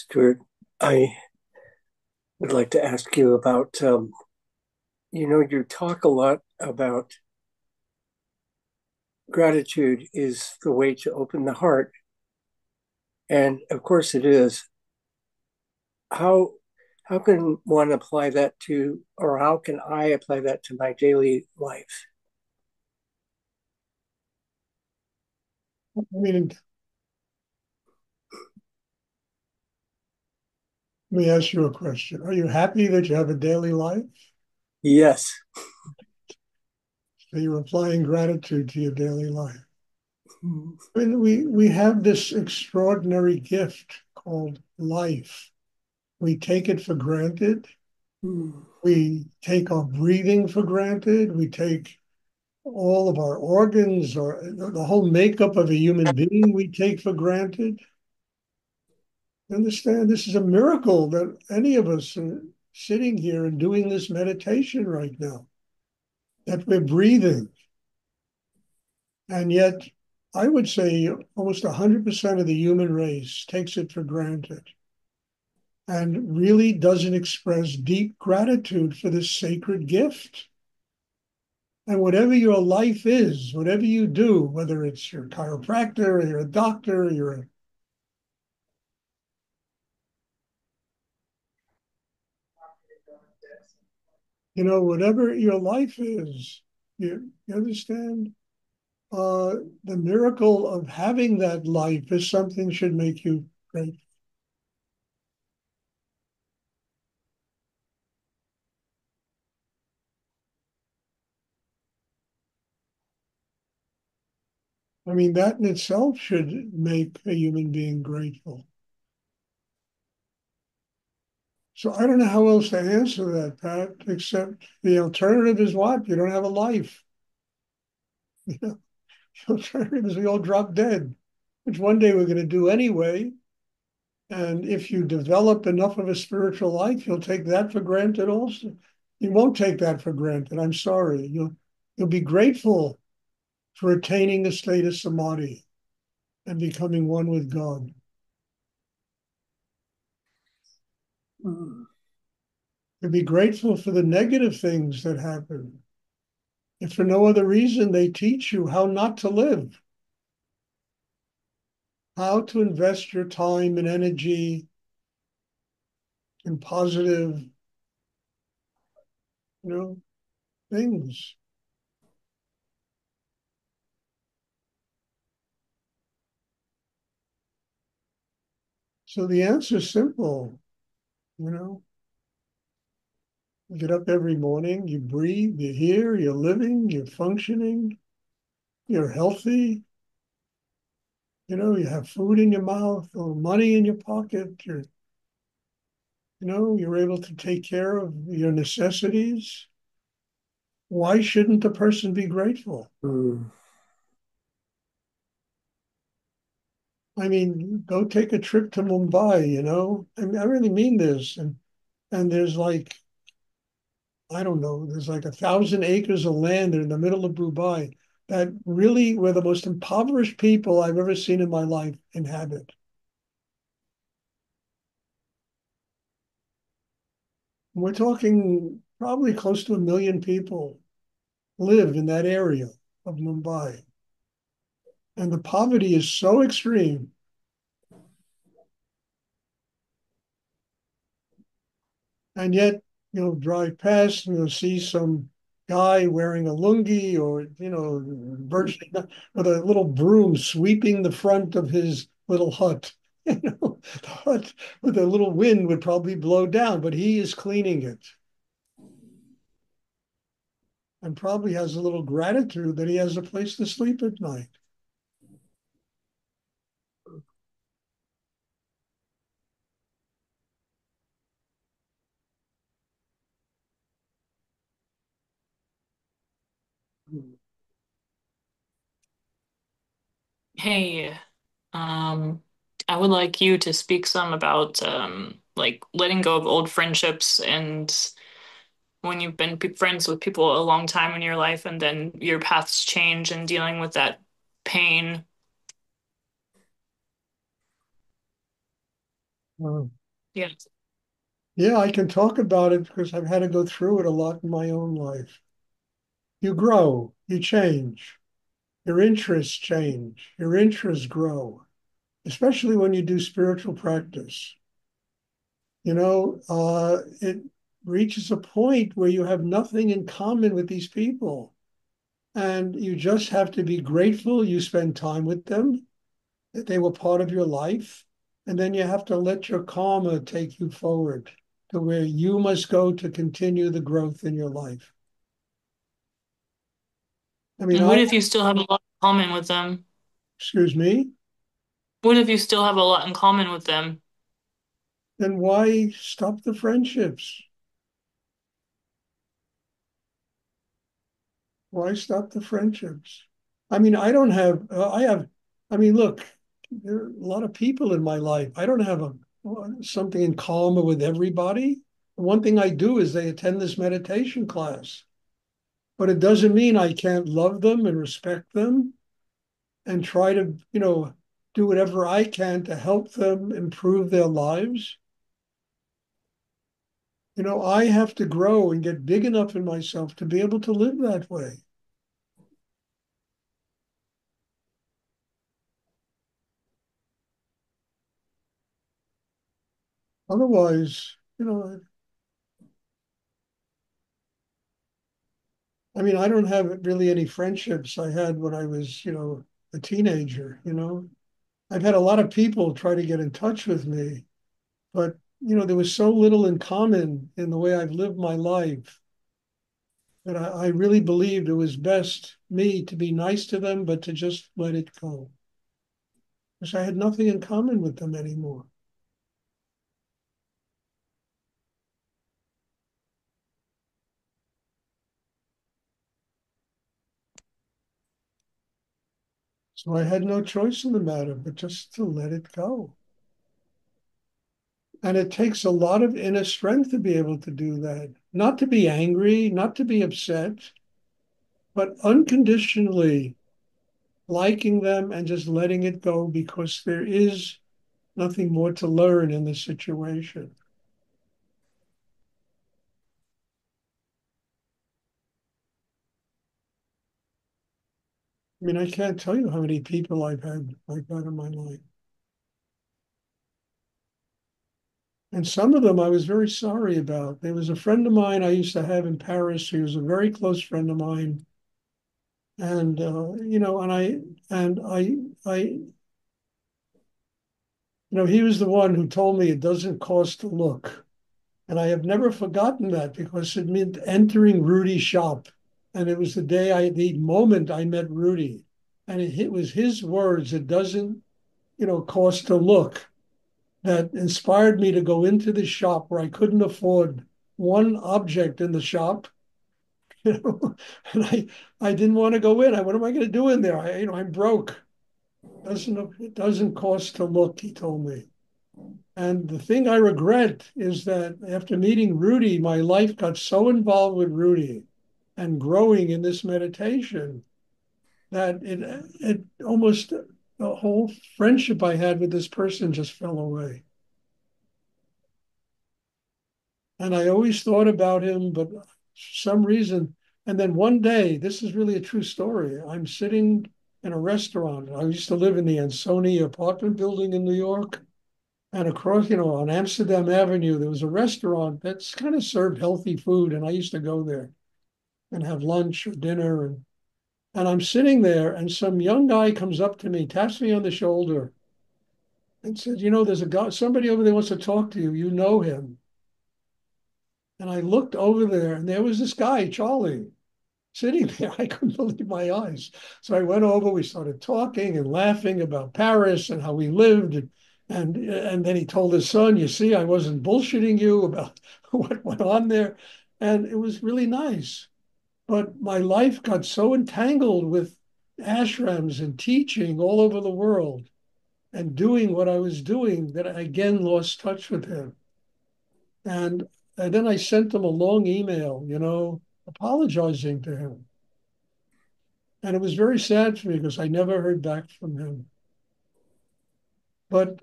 Stuart, I would like to ask you about, you talk a lot about gratitude is the way to open the heart. And of course it is. How how can one apply that to, or how can I apply that to my daily life? I mean, let me ask you a question. Are you happy that you have a daily life? Yes. So you're applying gratitude to your daily life. Mm. I mean, we have this extraordinary gift called life. We take it for granted. We take our breathing for granted. We take all of our organs or the whole makeup of a human being we take for granted. Understand, this is a miracle that any of us are sitting here and doing this meditation right now, that we're breathing. And yet, I would say almost 100% of the human race takes it for granted and really doesn't express deep gratitude for this sacred gift. And whatever your life is, whatever you do, whether it's your chiropractor or you're a doctor, or whatever your life is, you understand? The miracle of having that life is something should make you grateful. I mean, that in itself should make a human being grateful. So I don't know how else to answer that, Pat, except the alternative is what? You don't have a life. You know, the alternative is we all drop dead, which one day we're going to do anyway. And if you develop enough of a spiritual life, you'll take that for granted also. You won't take that for granted. I'm sorry. You'll be grateful for attaining the state of samadhi and becoming one with God. Mm. You'll be grateful for the negative things that happen. If for no other reason, they teach you how not to live, how to invest your time and energy in positive, you know, things. So the answer is simple, you know. You get up every morning, you breathe, you're here, you're living, you're functioning, you're healthy, you have food in your mouth or money in your pocket, you're able to take care of your necessities. Why shouldn't a person be grateful? Mm. I mean, go take a trip to Mumbai. I mean, I really mean this. And there's like, I don't know, there's like 1,000 acres of land in the middle of Mumbai that really were the most impoverished people I've ever seen in my life inhabit. We're talking probably close to 1 million people live in that area of Mumbai. And the poverty is so extreme. And yet, drive past and you'll see some guy wearing a lungi or, virtually with a little broom sweeping the front of his little hut. The hut with a little wind would probably blow down, but he is cleaning it and probably has a little gratitude that he has a place to sleep at night. Hey, um, I would like you to speak some about like letting go of old friendships and when you've been friends with people a long time in your life and then your paths change and dealing with that pain. Uh, Yeah. yeah, I can talk about it because I've had to go through it a lot in my own life. You grow, you change, your interests change, your interests grow, especially when you do spiritual practice. It reaches a point where you have nothing in common with these people. And you just have to be grateful you spend time with them, that they were part of your life. And then you have to let your karma take you forward to where you must go to continue the growth in your life. I mean, And what if you still have a lot in common with them? excuse me, What if you still have a lot in common with them? then why stop the friendships? Why stop the friendships? I mean, I don't have, I have, I mean, look, there are a lot of people in my life. I don't have something in common with everybody. One thing I do is they attend this meditation class, but it doesn't mean I can't love them and respect them and try to, do whatever I can to help them improve their lives. I have to grow and get big enough in myself to be able to live that way. Otherwise, I mean, I don't have really any friendships I had when I was, a teenager. I've had a lot of people try to get in touch with me, but, there was so little in common in the way I've lived my life that I really believed it was best me to be nice to them, but to just let it go. Because I had nothing in common with them anymore. So I had no choice in the matter but just to let it go. And it takes a lot of inner strength to be able to do that. Not to be angry, not to be upset, but unconditionally liking them and just letting it go because there is nothing more to learn in the situation. I mean, I can't tell you how many people I've had like that in my life. And some of them I was very sorry about. There was a friend of mine I used to have in Paris. He was a very close friend of mine. And I he was the one who told me it doesn't cost to look. And I have never forgotten that because it meant entering Rudy's shop. And it was the moment I met Rudy. And it was his words, it doesn't, cost to look, that inspired me to go into the shop where I couldn't afford one object in the shop. And I didn't want to go in. What am I going to do in there? I'm broke. It doesn't cost to look, he told me. And the thing I regret is that after meeting Rudy, my life got so involved with Rudy and growing in this meditation that it almost the whole friendship I had with this person just fell away. And I always thought about him, but for some reason, and then one day, this is really a true story. I'm sitting in a restaurant. I used to live in the Ansonia apartment building in New York. And across, on Amsterdam Avenue, there was a restaurant that's kind of served healthy food. And I used to go there and have lunch or dinner. And I'm sitting there, and some young guy comes up to me, taps me on the shoulder, and says, there's a guy, somebody over there wants to talk to you. You know him. And I looked over there, and there was this guy, Charlie, sitting there. I couldn't believe my eyes. So I went over, we started talking and laughing about Paris and how we lived. And then he told his son, you see, I wasn't bullshitting you about what went on there. And it was really nice. But my life got so entangled with ashrams and teaching all over the world and doing what I was doing that I again lost touch with him. And, and then I sent him a long email, apologizing to him. And it was very sad for me because I never heard back from him. But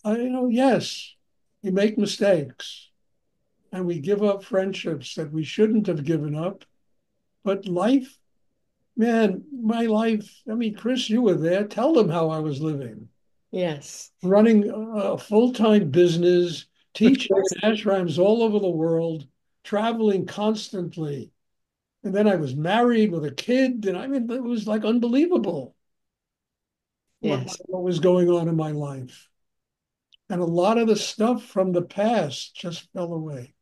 yes, We make mistakes and we give up friendships that we shouldn't have given up. But life, man, my life, I mean, Chris, you were there. Tell them how I was living, Yes. running a full-time business, teaching in ashrams all over the world, traveling constantly. And then I was married with a kid. And I mean, it was like unbelievable Yes. what was going on in my life. And a lot of the stuff from the past just fell away,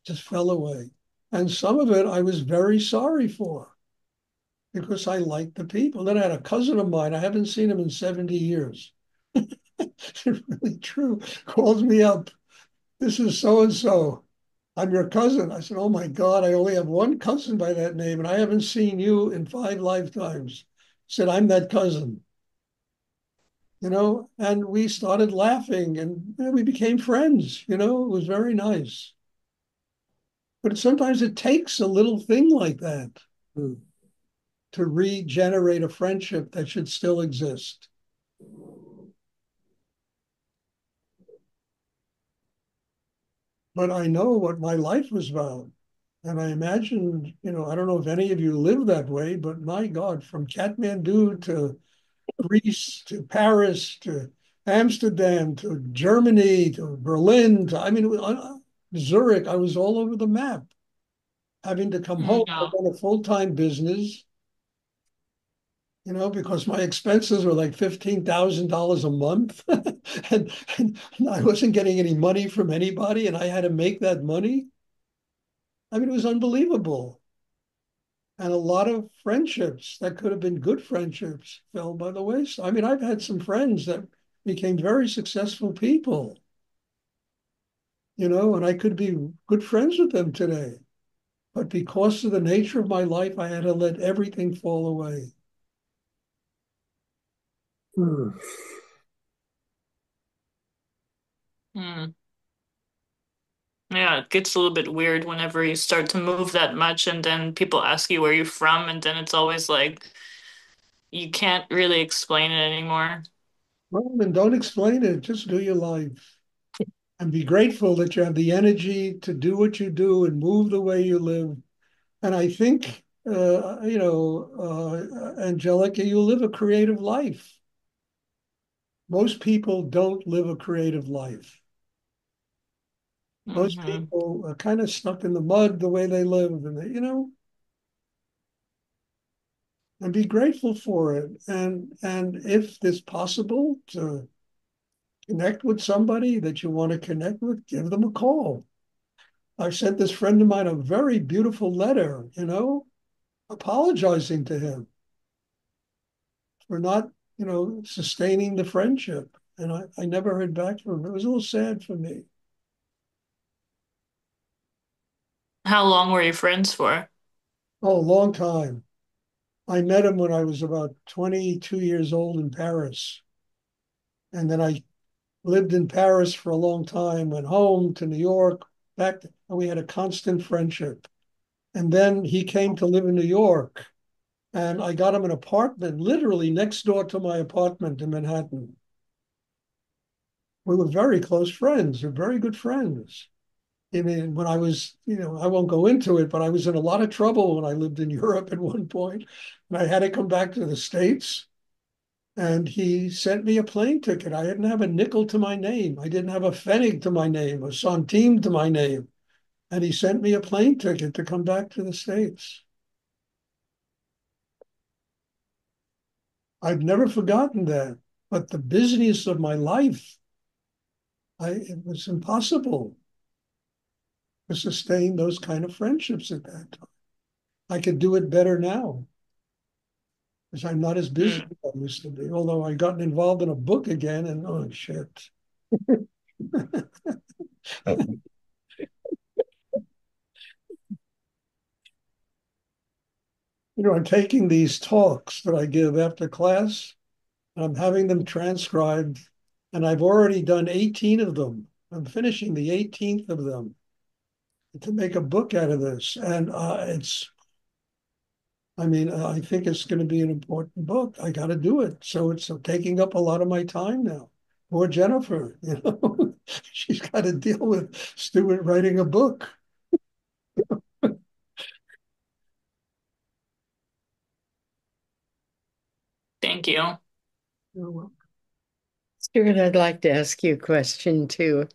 just fell away. And some of it I was very sorry for because I liked the people. Then I had a cousin of mine, I haven't seen him in 70 years. It's really true. Calls me up. This is so and so. I'm your cousin. I said, oh my God, I only have one cousin by that name, and I haven't seen you in 5 lifetimes. He said, I'm that cousin, and we started laughing and we became friends. It was very nice. But sometimes it takes a little thing like that Hmm. to regenerate a friendship that should still exist. But I know what my life was about. And I imagine, I don't know if any of you live that way, but my God, from Kathmandu to Greece to Paris to Amsterdam to Germany to Berlin to, I mean, Zurich, I was all over the map, having to come home to Yeah. run a full-time business, because my expenses were like $15,000 a month. and, and I wasn't getting any money from anybody, and I had to make that money. I mean, it was unbelievable. And a lot of friendships that could have been good friendships fell by the wayside. I mean, I've had some friends that became very successful people, and I could be good friends with them today. But because of the nature of my life, I had to let everything fall away. Hmm. Hmm. Yeah, it gets a little bit weird whenever you start to move that much and then people ask you where you're from, and then it's always like you can't really explain it anymore. Well, then don't explain it. Just do your life and be grateful that you have the energy to do what you do and move the way you live. And I think, Angelica, you live a creative life. Most people don't live a creative life. Most Hmm. people are kind of stuck in the mud the way they live, and and be grateful for it. And if it's possible to connect with somebody that you want to connect with, give them a call. I sent this friend of mine a very beautiful letter, apologizing to him for not, sustaining the friendship. And I never heard back from him. It was a little sad for me. How long were you friends for? Oh, a long time. I met him when I was about 22 years old in Paris. And then I lived in Paris for a long time, went home to New York, and we had a constant friendship. And then he came to live in New York, and I got him an apartment literally next door to my apartment in Manhattan. We were very close friends, we're very good friends. I mean, when I was, I won't go into it, but I was in a lot of trouble when I lived in Europe at one point, and I had to come back to the States. And he sent me a plane ticket. I didn't have a nickel to my name. I didn't have a pfennig to my name, a centime to my name. And he sent me a plane ticket to come back to the States. I've never forgotten that. But the business of my life, it was impossible to sustain those kind of friendships at that time. I could do it better now because I'm not as busy Mm. as I used to be. Although I gotten involved in a book again, and oh shit. I'm taking these talks that I give after class. I'm having them transcribed, and I've already done 18 of them. I'm finishing the 18th of them to make a book out of this. And I think it's going to be an important book. I got to do it. So it's taking up a lot of my time now. Poor Jennifer, she's got to deal with Stuart writing a book. Thank you. Stuart, I'd like to ask you a question too.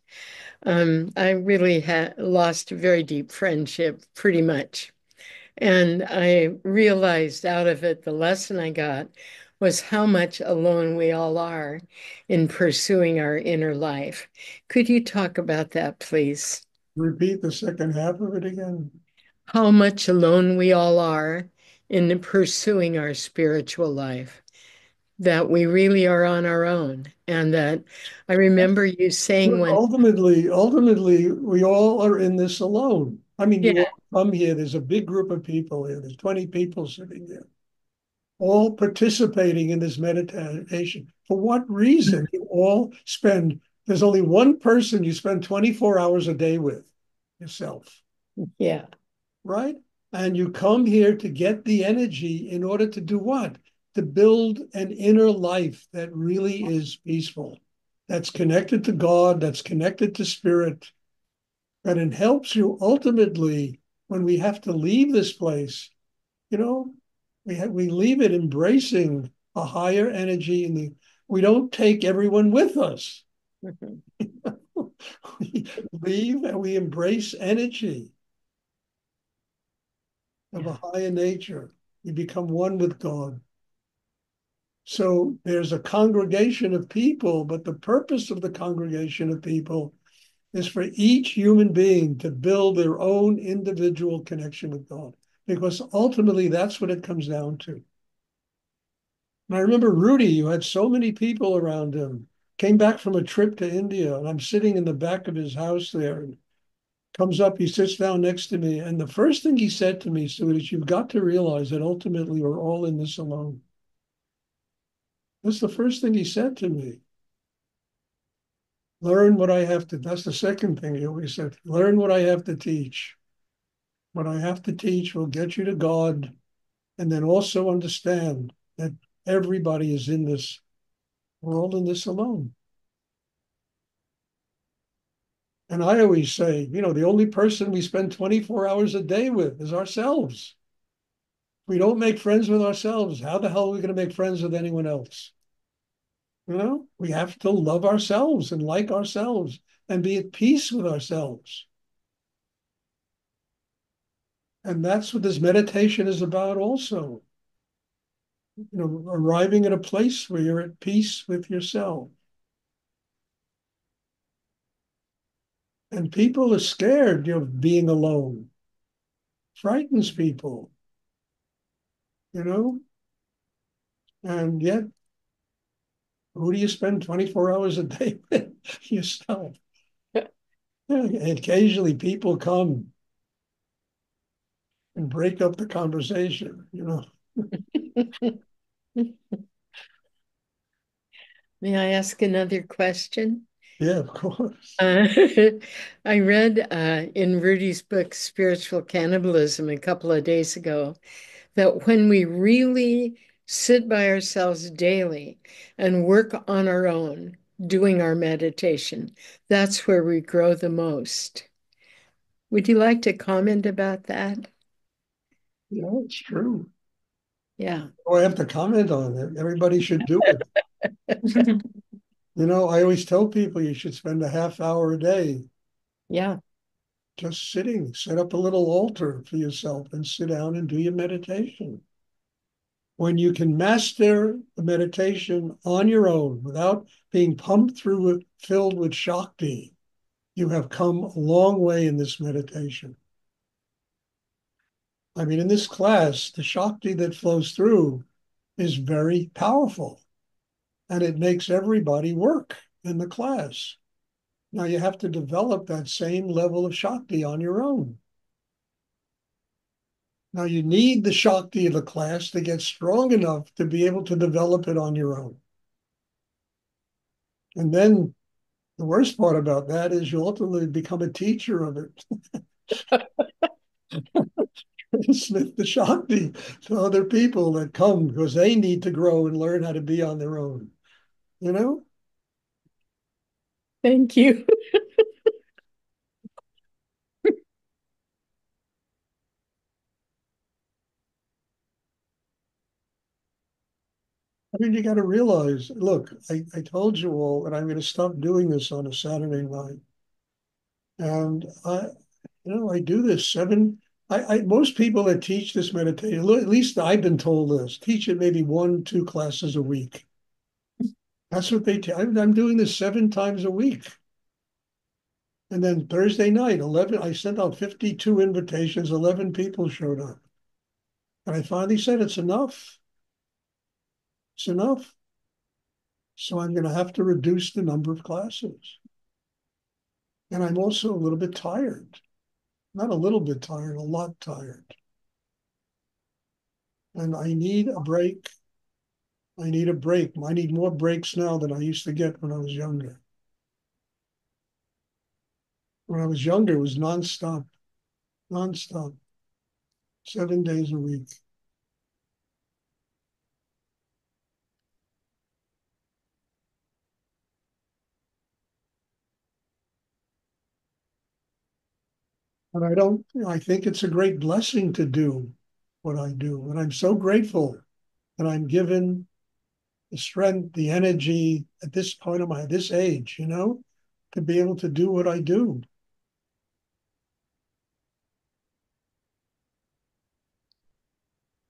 I really had lost a very deep friendship, pretty much. And I realized out of it, the lesson I got was how much alone we all are in pursuing our inner life. Could you talk about that, please? Repeat the second half of it again. How much alone we all are in pursuing our spiritual life, that we really are on our own. And that I remember you saying Look, when, ultimately, we all are in this alone. I mean, you yeah, all come here, there's a big group of people here, there's 20 people sitting there, all participating in this meditation. For what reason? You all spend, there's only one person you spend 24 hours a day with, yourself, yeah, right? And you come here to get the energy in order to do what? To build an inner life that really is peaceful, that's connected to God, that's connected to spirit, that it helps you ultimately when we have to leave this place, you know, we leave it embracing a higher energy and we don't take everyone with us. mhm, We leave and we embrace energy of a yeah, higher nature. We become one with God. So there's a congregation of people, but the purpose of the congregation of people is for each human being to build their own individual connection with God, because ultimately that's what it comes down to. And I remember Rudy, you had so many people around him, came back from a trip to India, and I'm sitting in the back of his house there, and comes up, he sits down next to me, and the first thing he said to me, Stuart, is you've got to realize that ultimately we're all in this alone. That's the first thing he said to me. Learn what I have to, that's the second thing he always said, learn what I have to teach. What I have to teach will get you to God, and then also understand that everybody is in this, we're all in this alone. And I always say, the only person we spend 24 hours a day with is ourselves. If we don't make friends with ourselves, how the hell are we going to make friends with anyone else? We have to love ourselves and like ourselves and be at peace with ourselves. And that's what this meditation is about also. Arriving at a place where you're at peace with yourself. And people are scared of being alone. Frightens people, you know? And yet, who do you spend 24 hours a day with? Yourself. And occasionally people come and break up the conversation. May I ask another question? Yeah, of course. Uh, I read in Rudy's book, Spiritual Cannibalism, a couple of days ago, that when we really sit by ourselves daily and work on our own, doing our meditation, that's where we grow the most. Would you like to comment about that? Yeah, it's true. Yeah, Oh, I have to comment on it. Everybody should do it. I always tell people you should spend a half hour a day yeah, just sitting, set up a little altar for yourself and sit down and do your meditation. When you can master the meditation on your own without being pumped through it, filled with Shakti, you have come a long way in this meditation. I mean, in this class, the Shakti that flows through is very powerful and it makes everybody work in the class. Now you have to develop that same level of Shakti on your own. Now you need the Shakti of the class to get strong enough to be able to develop it on your own. And then the worst part about that is you ultimately become a teacher of it. Smith the Shakti to other people that come because they need to grow and learn how to be on their own. You know? Thank you. I mean, you got to realize, look, I told you all that I'm going to stop doing this on a Saturday night. And I do this most people that teach this meditation, at least I've been told this, teach it maybe 1, 2 classes a week. That's what I'm doing this 7 times a week. And then Thursday night, I sent out 52 invitations, 11 people showed up. And I finally said, it's enough. It's enough. So I'm going to have to reduce the number of classes. And I'm also a little bit tired. Not a little bit tired, a lot tired. And I need a break. I need a break. I need more breaks now than I used to get when I was younger. When I was younger, it was nonstop, nonstop, 7 days a week. And I think it's a great blessing to do what I do. And I'm so grateful that I'm given the strength, the energy at this point of this age, to be able to do what I do.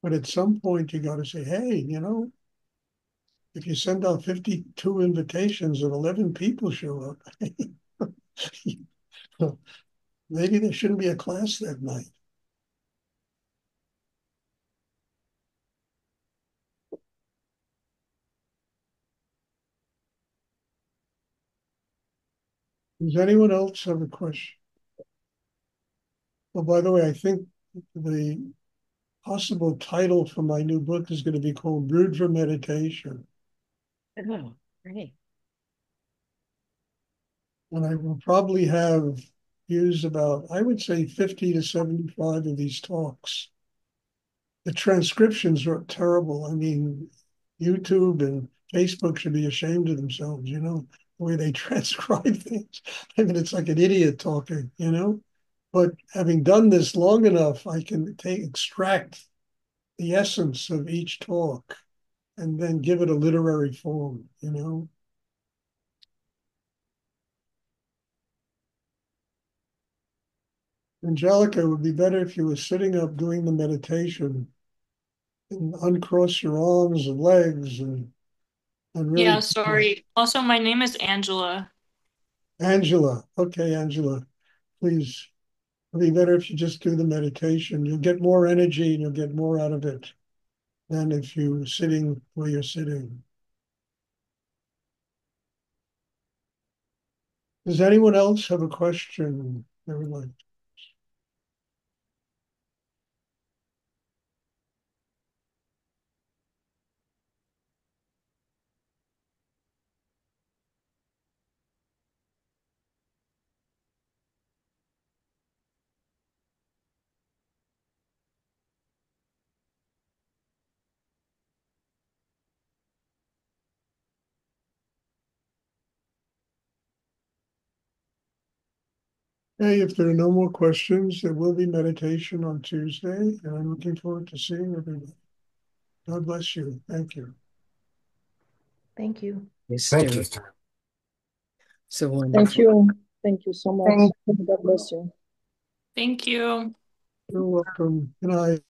But at some point you got to say, hey, if you send out 52 invitations and 11 people show up, maybe there shouldn't be a class that night. Does anyone else have a question? Well, by the way, I think the possible title for my new book is going to be called Brood for Meditation. Oh, great. And I will probably use about, I would say, 50 to 75 of these talks. The transcriptions are terrible. I mean, YouTube and Facebook should be ashamed of themselves, the way they transcribe things. I mean, it's like an idiot talking, But having done this long enough, I can extract the essence of each talk and then give it a literary form. Angelica, it would be better if you were sitting up doing the meditation and uncross your arms and legs and Yeah, really. sorry. Also, my name is Angela. Angela. Okay, Angela, please. It'd be better if you just do the meditation. You'll get more energy and you'll get more out of it than if you're sitting where you're sitting. Does anyone else have a question they would like? Hey, if there are no more questions, there will be meditation on Tuesday, and I'm looking forward to seeing everybody. God bless you. Thank you. Thank you. Yes, Thank you. Stuart. So Thank wonderful. you. Thank you so much. God bless you. Thank you. You're welcome. Good night.